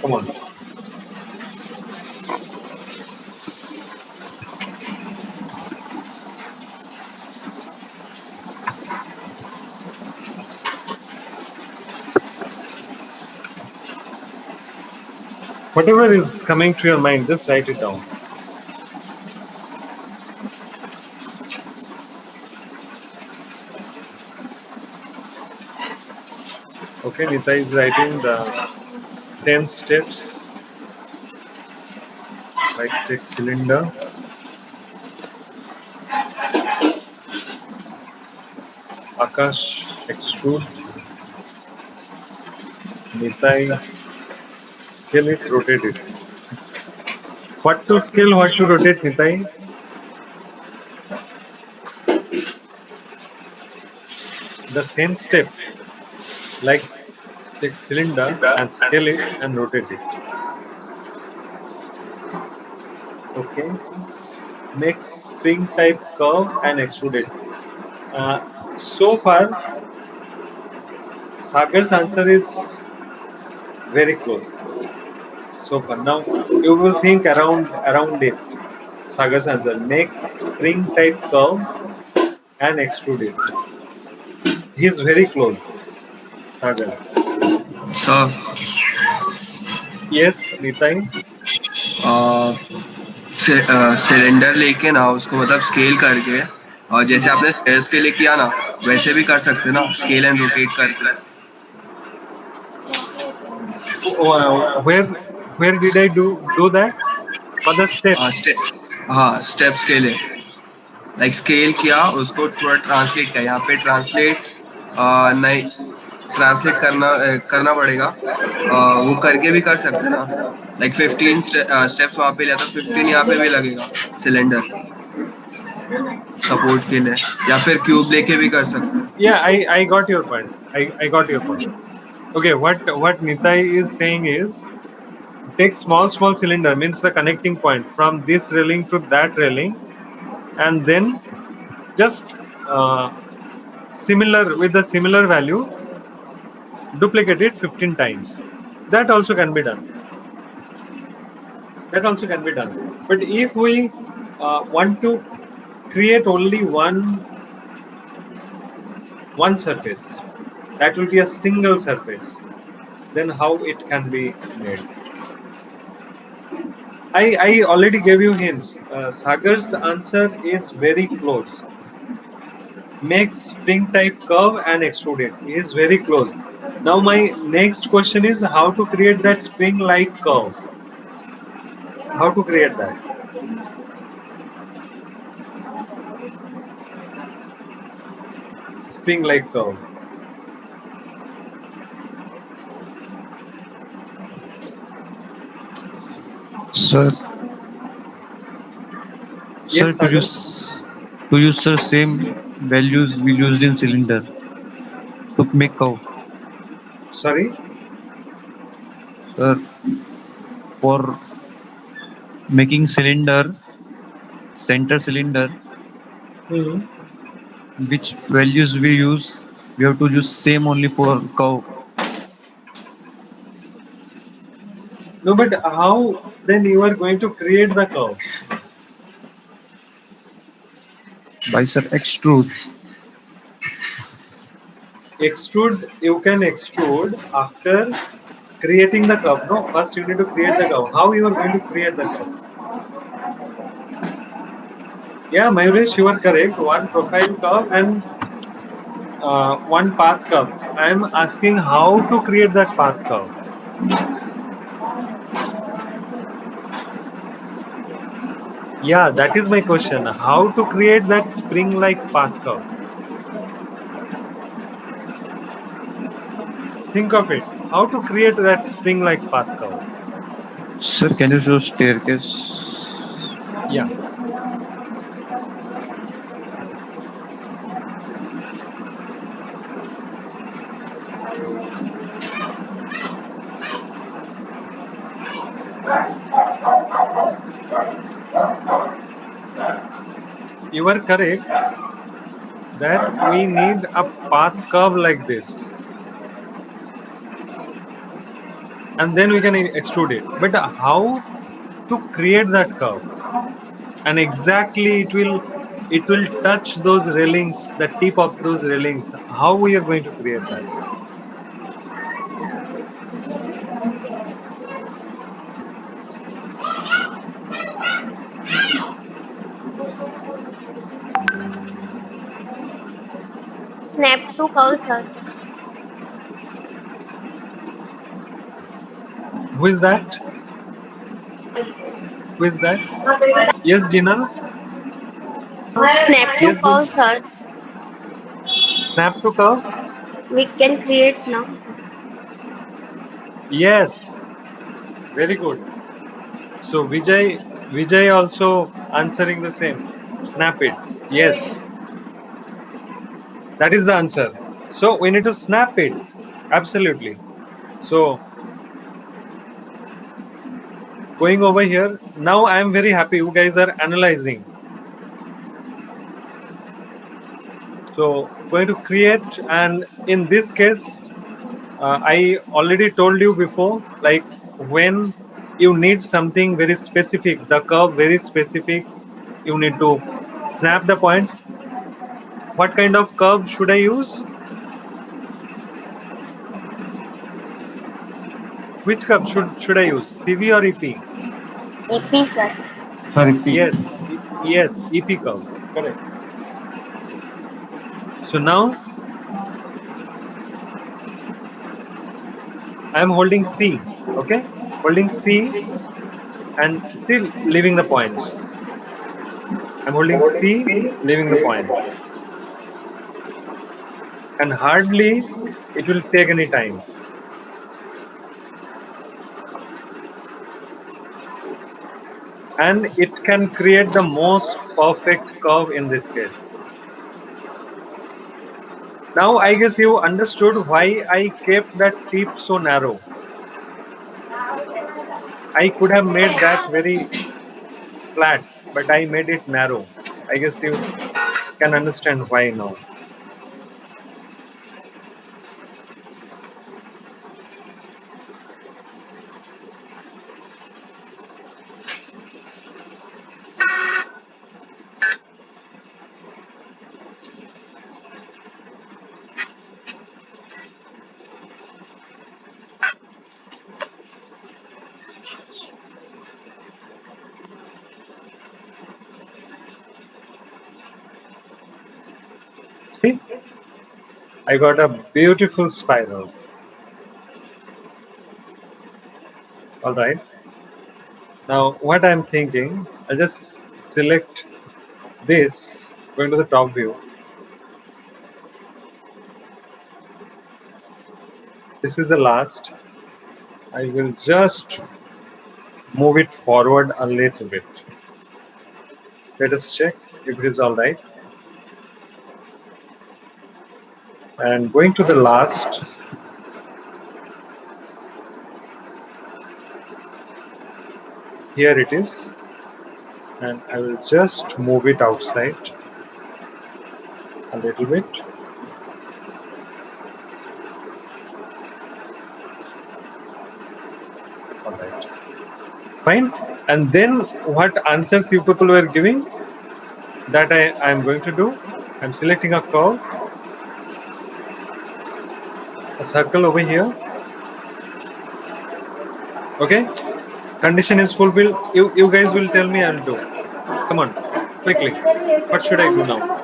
Come on. Whatever is coming to your mind, just write it down. Okay, Nita is writing the same steps, like take cylinder, Akash extrude, Nitai scale it, rotate it. What to scale, what to rotate, Nitai? The same step, like take cylinder and scale it and rotate it. Okay. Make spring type curve and extrude it. So far, Sagar's answer is very close. So far, now you will think around it. Sagar's answer: make spring type curve and extrude it. He's very close. Sagar. So, Yes, Nitai. Cylinder लेके ना उसको मतलब scale करके, और जैसे आपने stairs के लिए किया ना, वैसे भी कर सकते ना, स्केल एंड रोटेट करके। Where did I do that? For the हाँ steps. हाँ, स्टेप्स के लिए लाइक स्केल किया, उसको थोड़ा ट्रांसलेट किया, यहाँ पे ट्रांसलेट नहीं, ट्रांसलेट करना पड़ेगा। वो करके भी कर सकते ना, लाइक 15 स्टेप्स वहाँ पे लिया तो 15 यहाँ पे भी लगेगा सिलेंडर सपोर्ट के लिए, या फिर क्यूब लेके भी कर सकते हैं। Yeah, I got your point. I got your point. Okay, what Nitai is saying is take small cylinder means the connecting point from this railing to that railing, and then just uh, similar with the similar value duplicate it 15 times. That also can be done. That also can be done. But if we want to create only one surface, that will be a single surface, then how it can be made? I already gave you hints. Sagar's answer is very close. Make spring type curve and extrude it. He is very close. Now my next question is how to create that spring like curve. How to create that? Spring like curve. Sir, Yes, sir, Sagar. to use sir same values we used in cylinder to make cow. Sorry. Sir, for making cylinder, center cylinder, Hmm. which values we use, we have to use same only for cow. No, but how then you are going to create the curve? By sir extrude. Extrude, you can extrude after creating the curve. No, first you need to create the curve. How you are going to create the curve? Yeah, Mayuresh, you are correct. One profile curve and one path curve. I am asking how to create that path curve. Yeah, that is my question. How to create that spring-like path curve? Think of it. How to create that spring-like path curve? Sir, can you show staircase? Yeah. You are correct that we need a path curve like this. and then we can extrude it. But how to create that curve? And exactly it will touch those railings, the tip of those railings. How we are going to create that? Snap to curve, sir. Who is that? Who is that? Yes, Jinal. Snap to Yes, Jin. curve, sir. Snap to curve. We can create now. Yes, very good. So Vijay also answering the same. Snap it. Yes, that is the answer. So we need to snap it. Absolutely. So going over here, now I am very happy you guys are analyzing. So going to create, and in this case, I already told you before, like when you need something very specific, the curve very specific, you need to snap the points. What kind of curve should I use? Which curve should I use? CV or EP? EP, sir. Sorry, P. Yes, yes, EP curve. Correct. So now I am holding C. Okay, holding C and still leaving the points. I'm holding C, leaving the point, and hardly it will take any time. And it can create the most perfect curve in this case. Now I guess you understood why I kept that tip so narrow. I could have made that very flat, but I made it narrow. I guess you can understand why now. See, I got a beautiful spiral. All right. Now what I'm thinking, I just select this, going to the top view. This is the last. I will just move it forward a little bit. Let us check if it is all right. And going to the last, here it is. And I will just move it outside a little bit. All right. Fine. And then what answers you people were giving, that I am going to do. I'm selecting a curve, a circle over here. Okay. Condition is fulfilled. You guys will tell me I'll do. Come on, quickly. What should I do now?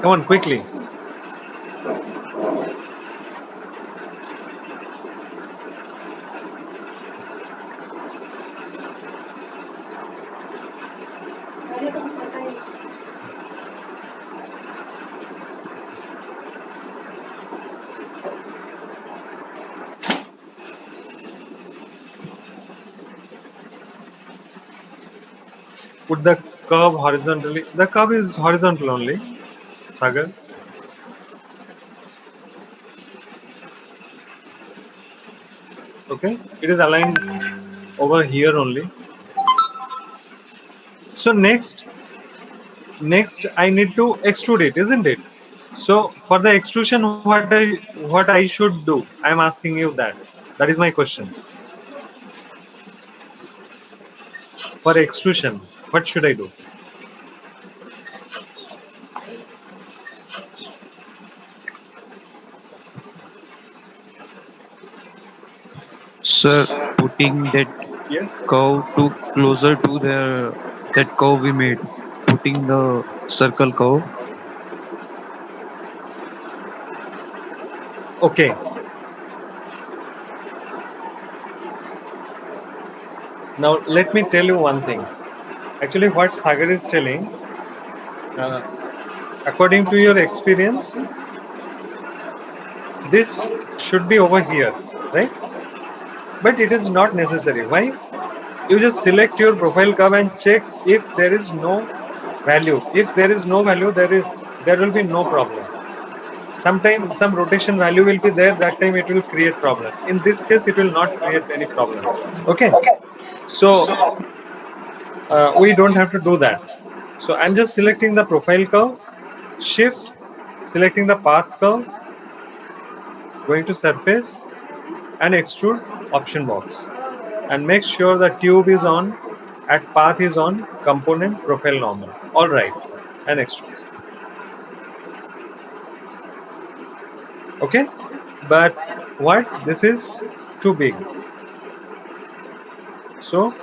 Come on, quickly. Put the curve horizontally. The curve is horizontal only, Sagar. Okay, it is aligned over here only. So next I need to extrude it, isn't it? So for the extrusion, what I should do? I'm asking you that. That is my question. For extrusion, what should I do? Sir, putting that Yes. curve to closer to the that curve we made, putting the circle curve. Okay. Now let me tell you one thing. Actually, what Sagar is telling, uh, according to your experience, this should be over here, right? But it is not necessary. Why? You just select your profile curve and check if there is no value. If there is no value, there will be no problem. Sometimes some rotation value will be there. That time it will create problem. In this case, it will not create any problem. Okay. So we don't have to do that. So I'm just selecting the profile curve, shift, selecting the path curve, going to surface and extrude option box, and make sure the tube is on, at path is on, component profile normal. All right, and extrude. Okay, but what, this is too big. So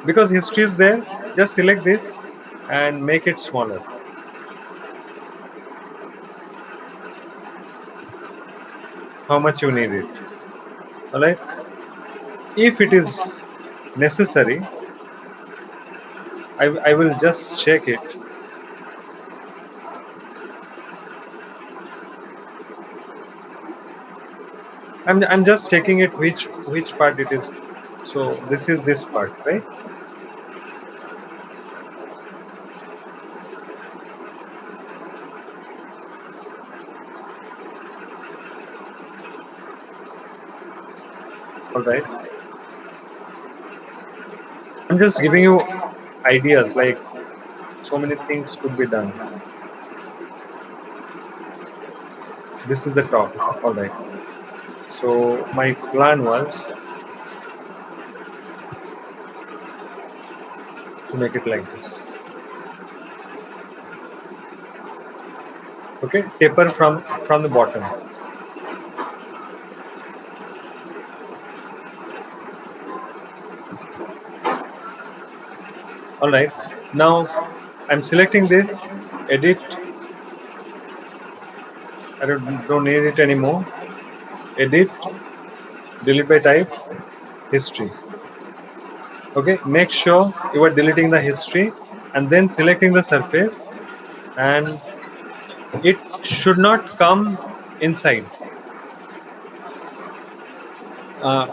because history is there, just select this and make it smaller. How much you need it. All right. If it is necessary, I will just check it. I'm just checking it which part it is. So this is this part, right? All right. I'm just giving you ideas, like so many things could be done. This is the top. All right. So my plan was to make it like this. Okay, taper from the bottom. All right. Now I'm selecting this, edit. I don't need it anymore. Edit, delete by type, history. Okay, make sure you are deleting the history and then selecting the surface, and it should not come inside. Uh,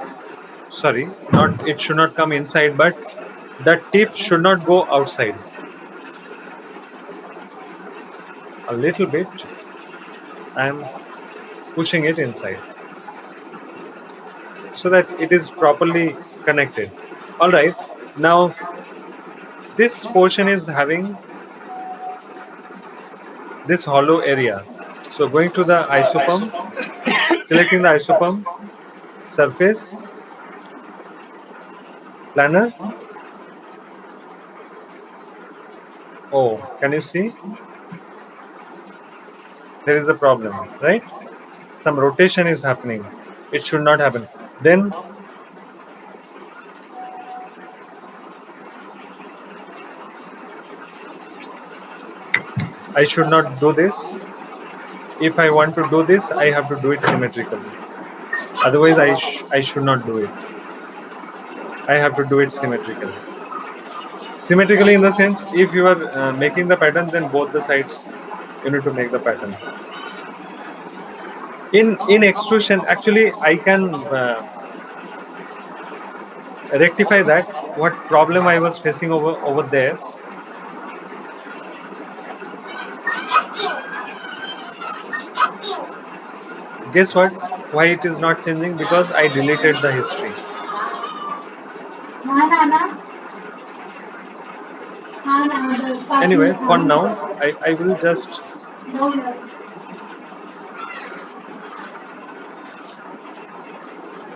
Sorry, not, it should not come inside, but the tip should not go outside. A little bit, I am pushing it inside so that it is properly connected. All right, now this portion is having this hollow area. So going to the isopump, selecting the isopump, surface, planar. Oh, can you see? There is a problem, right? Some rotation is happening. It should not happen. Then I should not do this. If I want to do this, I have to do it symmetrically. Otherwise, I should not do it. I have to do it symmetrically. Symmetrically, in the sense, if you are making the pattern, then both the sides you need to make the pattern. In extrusion, actually, I can rectify that. What problem I was facing over there? Guess what? Why it is not changing? Because I deleted the history. Anyway, for now, I will just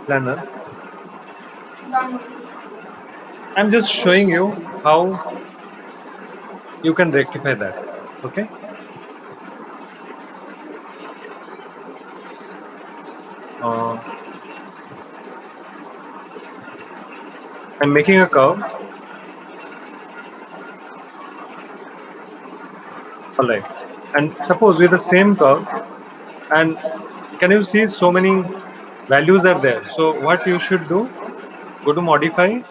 planner. I'm just showing you how you can rectify that. Okay. Uh, I'm making a curve. All right. And suppose with the same curve, and can you see so many values are there? So what you should do? Go to modify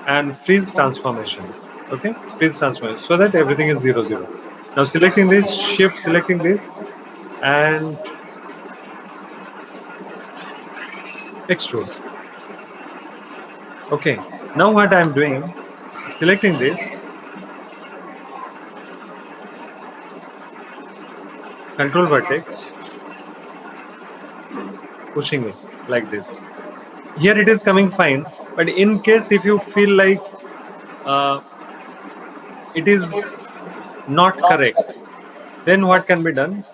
and freeze transformation. Okay, freeze transformation so that everything is 0 0. Now selecting this, shift selecting this, and extrude. Okay, now what I'm doing, selecting this, control vertex, pushing it like this. Here it is coming fine, but in case if you feel like uh, it is not correct, then what can be done?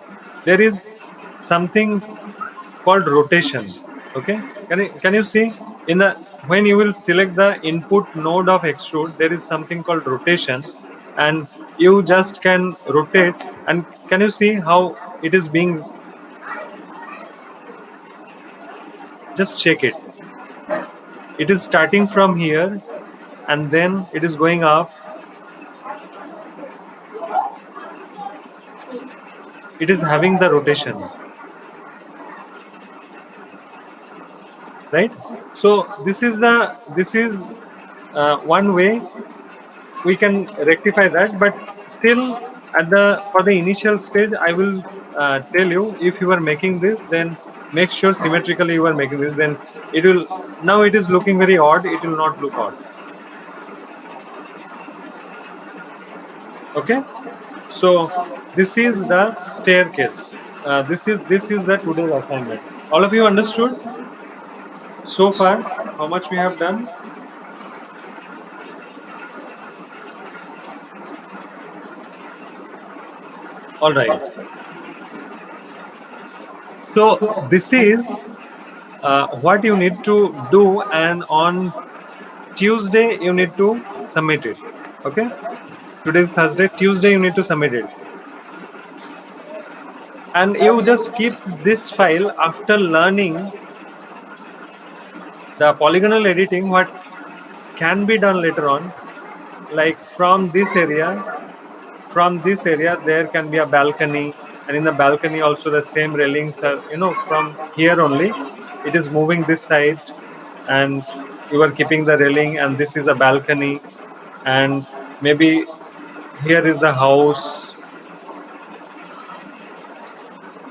There is something called rotation. Okay, can you see in the when you will select the input node of extrude, there is something called rotation, and you just can rotate. And can you see how it is being, just check it, it is starting from here and then it is going up, it is having the rotation, right? So this is one way we can rectify that. But still, at the for the initial stage, I will tell you, if you are making this, then make sure symmetrically you are making this, then it will, now it is looking very odd, it will not look odd. Okay, so this is the staircase. This is the today's assignment. All of you understood so far how much we have done? All right, so this is what you need to do, and on Tuesday you need to submit it. Okay, today is Thursday, Tuesday you need to submit it, and you just keep this file after learning the polygonal editing, what can be done later on. Like from this area there can be a balcony, and in the balcony also the same railings are, from here only it is moving this side, and you are keeping the railing, and this is a balcony, and maybe here is the house.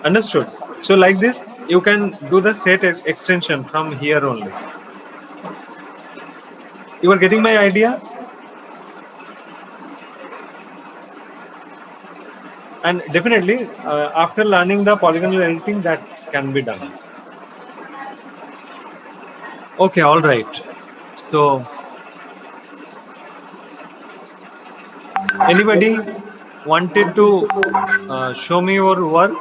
Understood? So like this you can do the set extension from here only. You are getting my idea? And definitely after learning the polygonal editing, that can be done. Okay, all right. So anybody wanted to show me your work?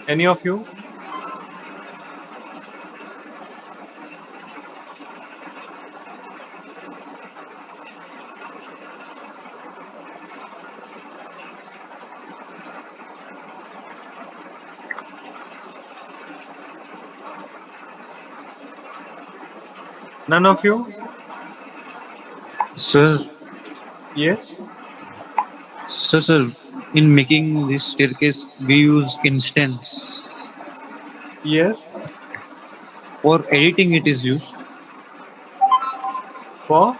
Any of you? None of you? Sir, Yes. sir, in making this staircase, we use instance. Yes. For editing, it is used. For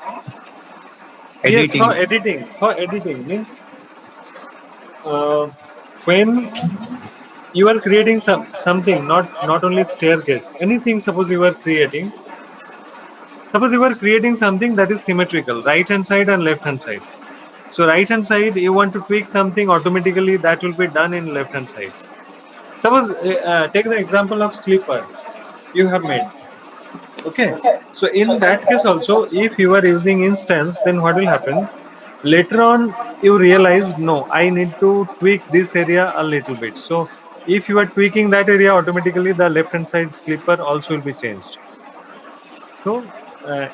yes, for Editing. editing. For editing means uh, when you are creating something, not only staircase, anything. Suppose you are creating something that is symmetrical, right hand side and left hand side. So right hand side you want to tweak something, automatically that will be done in left hand side. Suppose take the example of slipper you have made. Okay, so in that case also, if you are using instance, then what will happen? Later on, you realize, no, I need to tweak this area a little bit. So if you are tweaking that area, automatically the left hand side slipper also will be changed. So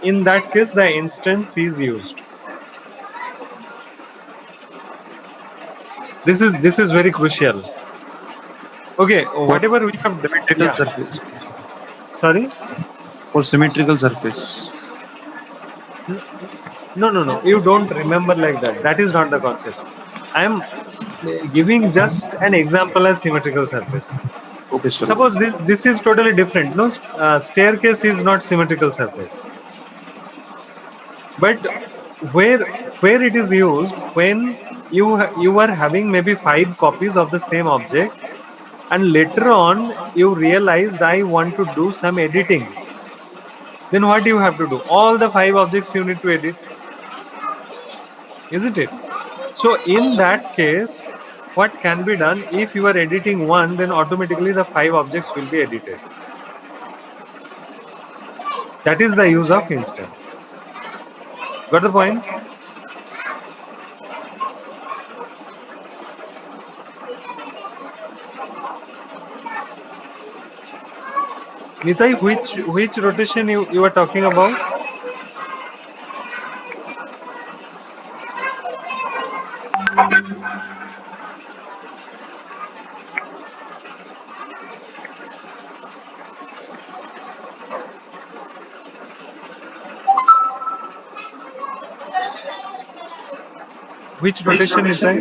in that case, the instance is used. This is very crucial. Okay, For whatever we have, symmetrical yeah. surface. Sorry. For symmetrical surface. N- No, no, no. You don't remember like that. That is not the concept. I am giving just an example as symmetrical surface. Okay, sir. Suppose this is totally different. No, staircase is not symmetrical surface. But where where it is used when you are having maybe 5 copies of the same object, and later on you realized I want to do some editing. Then what do you have to do? All the 5 objects you need to edit, isn't it? So in that case, what can be done, if you are editing one, then automatically the 5 objects will be edited. That is the use of instance. Got the point? Nitai, which rotation you are talking about? Which rotation, Nitai?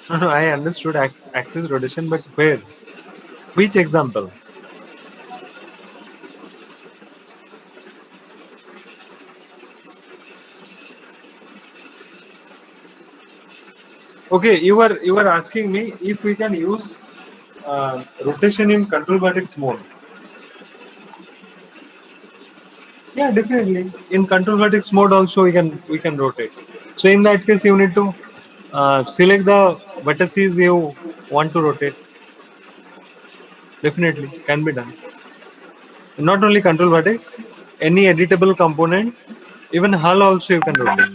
No, no, I understood axis rotation, but where? Which example? Okay, you are asking me if we can use rotation in control vertex mode. Yeah, definitely. In control vertex mode also we can rotate. So in that case, you need to select the vertices you want to rotate. Definitely can be done. Not only control vertex, any editable component, even hull also you can rotate.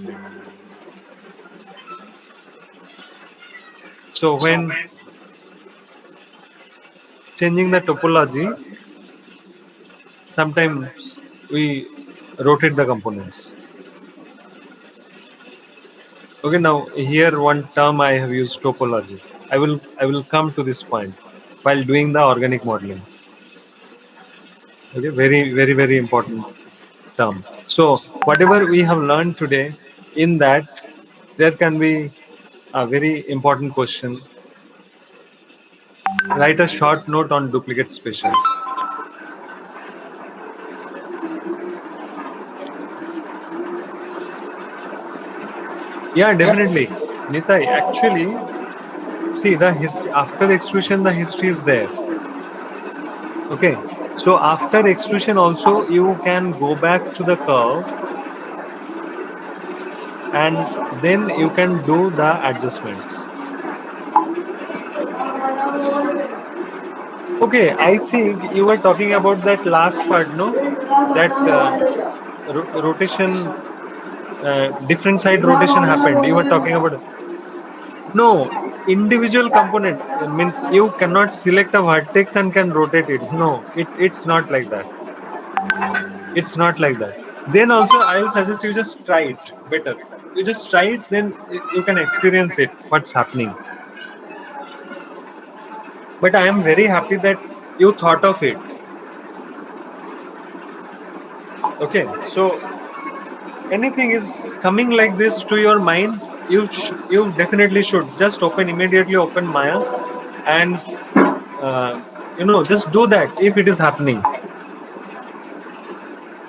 So when changing the topology, sometimes we rotate the components. Okay, now here one term I have used, topology. I will come to this point while doing the organic modeling. Okay, very important term. So whatever we have learned today, in that there can be a very important question. Write a short note on duplicate spatial. Yeah, definitely. Nitai, actually, see the history after extrusion, the history is there. Okay. So after extrusion also you can go back to the curve and then you can do the adjustments. Okay, I think you were talking about that last part, no? That rotation, different side rotation happened. You were talking about no individual component, means you cannot select a vertex and can rotate it. No, it's not like that. It's not like that. Then also, I will suggest you just try it better. You just try it, then you can experience it. What's happening? But I am very happy that you thought of it. Okay, so anything is coming like this to your mind, you definitely should just immediately open Maya and uh, just do that if it is happening.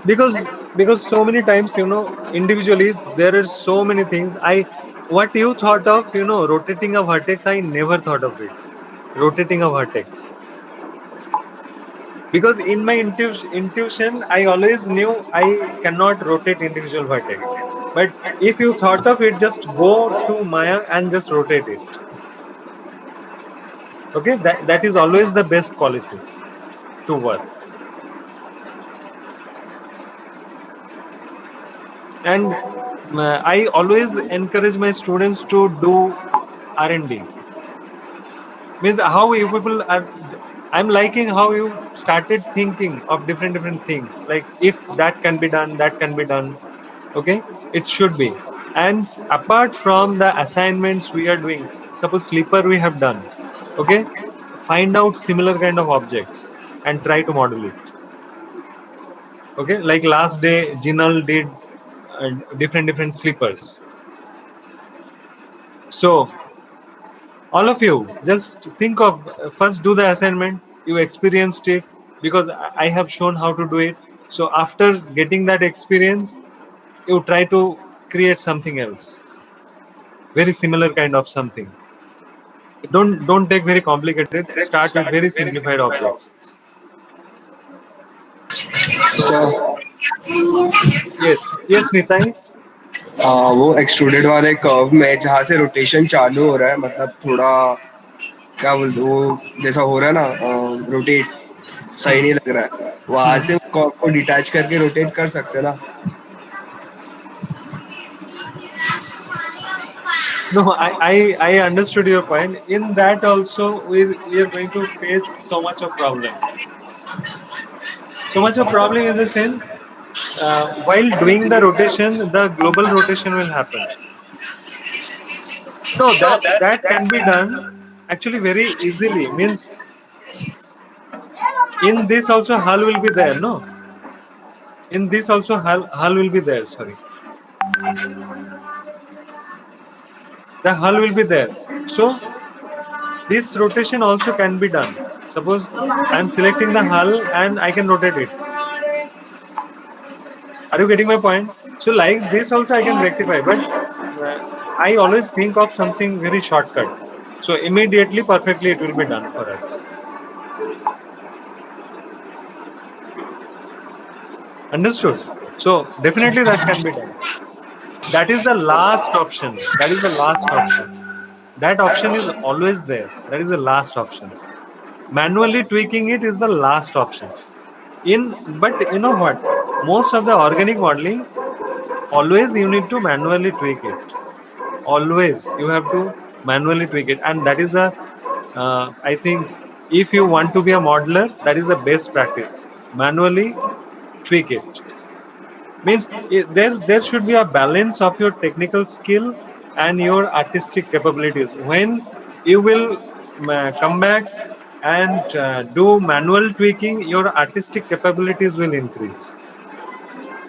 Because so many times, individually there are so many things. What you thought of, rotating a vertex, I never thought of it. Rotating a vertex. Because in my intuition, I always knew I cannot rotate individual vertex. But if you thought of it, just go to Maya and just rotate it. Okay, that is always the best policy. to work. And I always encourage my students to do R&D. Means how you people are. I'm liking how you started thinking of different things, like if that can be done, that can be done. Okay, it should be. And apart from the assignments we are doing, suppose sleeper we have done. Okay, find out similar kind of objects and try to model it. Okay, like last day Jinal did different sleepers. So all of you just think of, first do the assignment, you experienced it, because I have shown how to do it. So after getting that experience, you try to create something else, very similar kind of something. Don't take very complicated, start with very simplified objects. So Yes, yes, Nitai. वो extruded वाले curve में जहाँ से rotation चालू हो रहा है, मतलब थोड़ा क्या बोलते वो जैसा हो रहा है ना, रोटेट सही Hmm. नहीं लग रहा है, वहां Hmm. से कर्व को डिटैच करके रोटेट कर सकते हैं ना. No, I understood your point. In that also, we are going to face so much of problem. So much of problem in the sense, while doing the rotation, the global rotation will happen. No, that can be done actually very easily. Means in this also hull will be there. No, in this also hull will be there. Sorry, the hull will be there. So this rotation also can be done. Suppose I am selecting the hull and I can rotate it. Are you getting my point? So like this also I can rectify, but uh, I always think of something very shortcut. So immediately, perfectly, it will be done for us. Understood? So definitely that can be done. That is the last option. That is the last option. That option is always there. That is the last option. Manually tweaking it is the last option. But you know what? Most of the organic modeling, always you need to manually tweak it. Always you have to manually tweak it, and that is the I think, if you want to be a modeler, that is the best practice. Manually tweak it. Means there should be a balance of your technical skill and your artistic capabilities. When you will come back and do manual tweaking, your artistic capabilities will increase.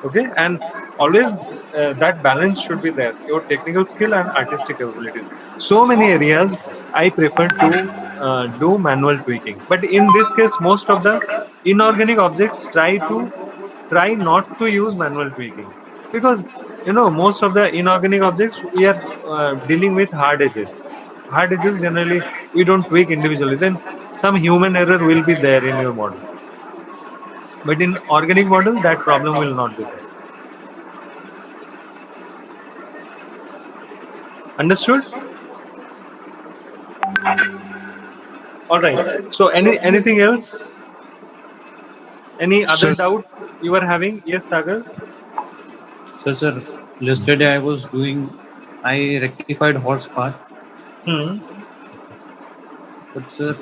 Okay, and always that balance should be there, your technical skill and artistic abilities. So many areas I prefer to do manual tweaking, but in this case most of the inorganic objects try not to use manual tweaking, because most of the inorganic objects we are dealing with hard edges. Hard edges generally we don't tweak individually, then some human error will be there in your model, but in organic model that problem will not be there. Understood? All right. So anything else? Any other Sir, doubt you are having? Yes, Sagar. sir, yesterday I was doing, I rectified horse part, Hmm. but sir,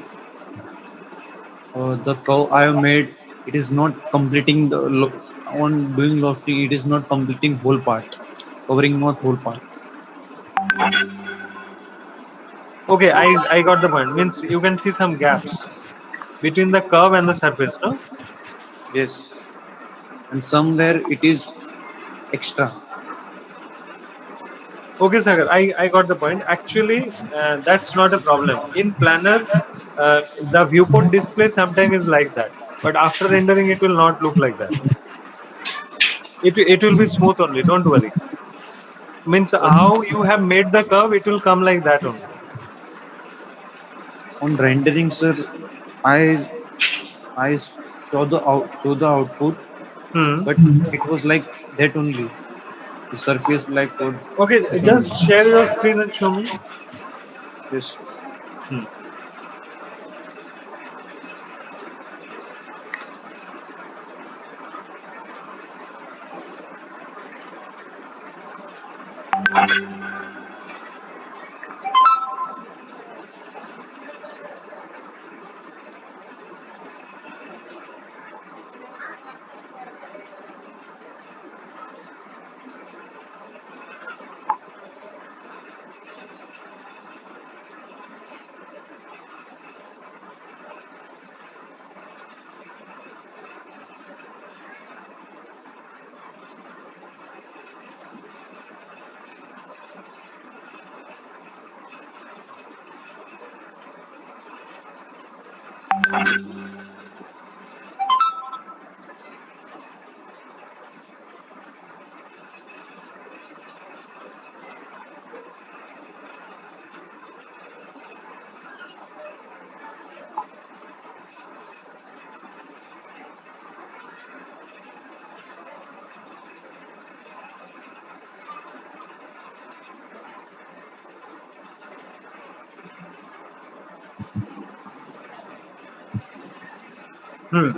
the curve I have made, it is not completing on doing lofting, it is not completing whole part, covering not whole part. Okay, I got the point. Means you can see some gaps between the curve and the surface, no? Yes, and somewhere it is extra. Okay, Sagar, I got the point. Actually, that's not a problem. In Planner, the viewport display sometimes is like that, but after rendering, it will not look like that. It will be smooth only. Don't worry. Means how you have made the curve, it will come like that only. On rendering, sir, I I saw the output, Hmm. but it was like that only. The surface like what Okay, just shown. share your screen and show me. Yes. Hmm.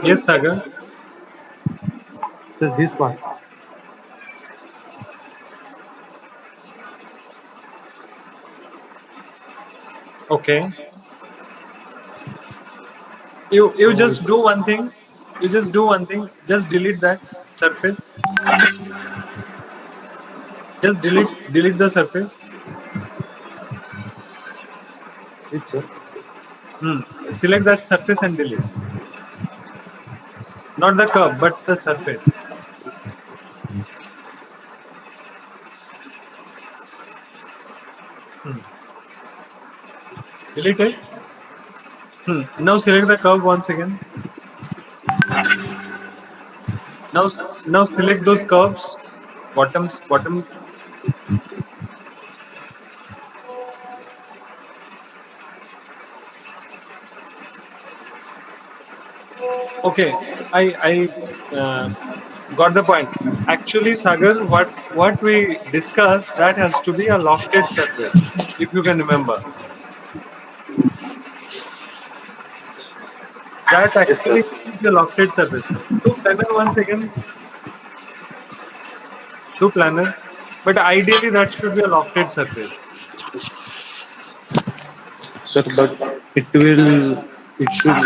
Yes, Sagar. So this part. Okay. You So just do it's one thing. You just do one thing. Just delete that surface. Just delete the surface. it's sir. Hmm. Select that surface and delete. Not the curve, but the surface. Hmm. Delete it. Now select the curve once again. Now select those curves. Bottom. Okay. I got the point. Actually, Sagar, what we discussed that has to be a lofted surface, if you can remember. That Yes, actually sir. is the lofted surface. Do planner once again. Do planner. But ideally, that should be a lofted surface. Sir, but it should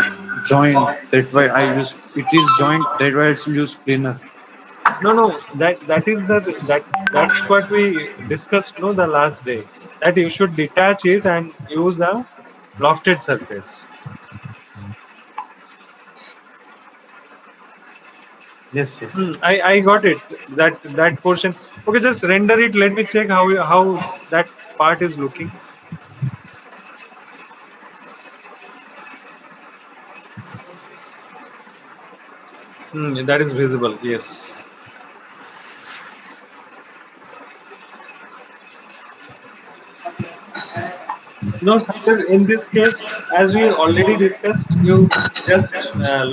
join. That's why I use it is joint. That's why it's use cleaner. No. That's what we discussed. No, the last day that you should detach it and use a lofted surface. Yes, sir. I got it. That portion. Okay, just render it. Let me check how that part is looking. That is visible. Yes. No, Sagar, in this case, as we already discussed, you just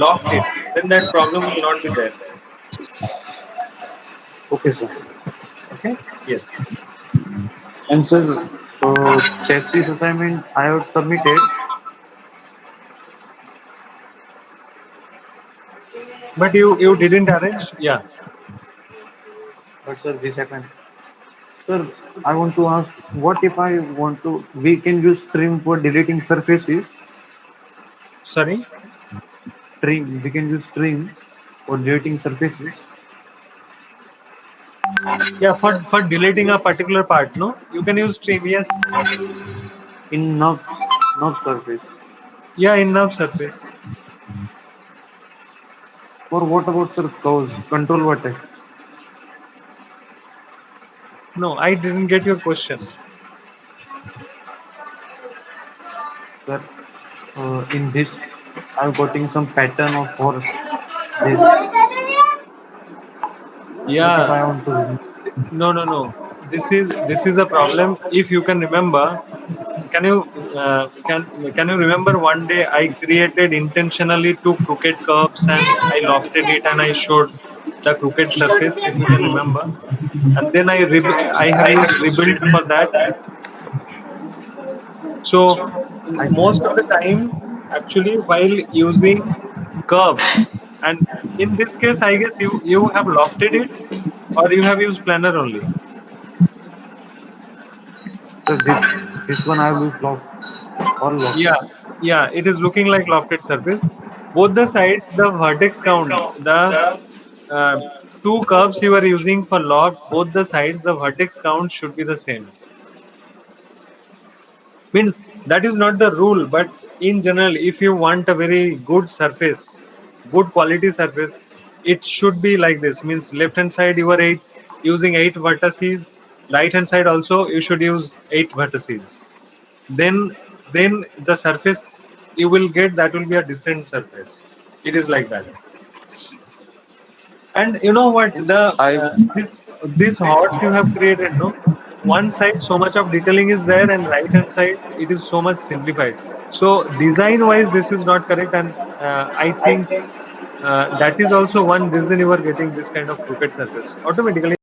loft it. Then that problem will not be there. Okay, sir. Okay. Yes. And sir, chess piece assignment I have submitted, But you didn't arrange. Yeah. but sir, this happened. Sir, I want to ask, what if I want to? We can use trim for deleting surfaces. Sorry. Trim. We can use trim for deleting surfaces Yeah. For deleting a particular part. No, you can use stream. Yes. in nerve surface. Yeah. In nerve surface. For what about sir curves? Control vertex. No, I didn't get your question. Sir, in this, I'm getting some pattern of horse. This. What if Yeah. I want to remove? No. This is a problem. If you can remember, can you can you remember one day I created intentionally two crooked curves and I lofted it and I showed the crooked surface, if you can remember, and then I have used rebuild for that. So I most of the time, actually, while using curve, and in this case, I guess you have lofted it or you have used planar only. so this one I will use lock or Yeah, lofted. yeah, it is looking like lofted surface. Both the sides, the vertex count, the uh, two curves you are using for log, both the sides, the vertex count should be the same. Means that is not the rule, but in general, if you want a very good surface, good quality surface, it should be like this. Means left hand side you are using 8 vertices, right hand side also you should use 8 vertices. Then the surface you will get that will be a descent surface. It is like that. And you know what, Means the I this horse you have created, no, one side so much of detailing is there, and right hand side it is so much simplified. So design wise this is not correct, and I think that is also one reason you are getting this kind of crooked surface automatically.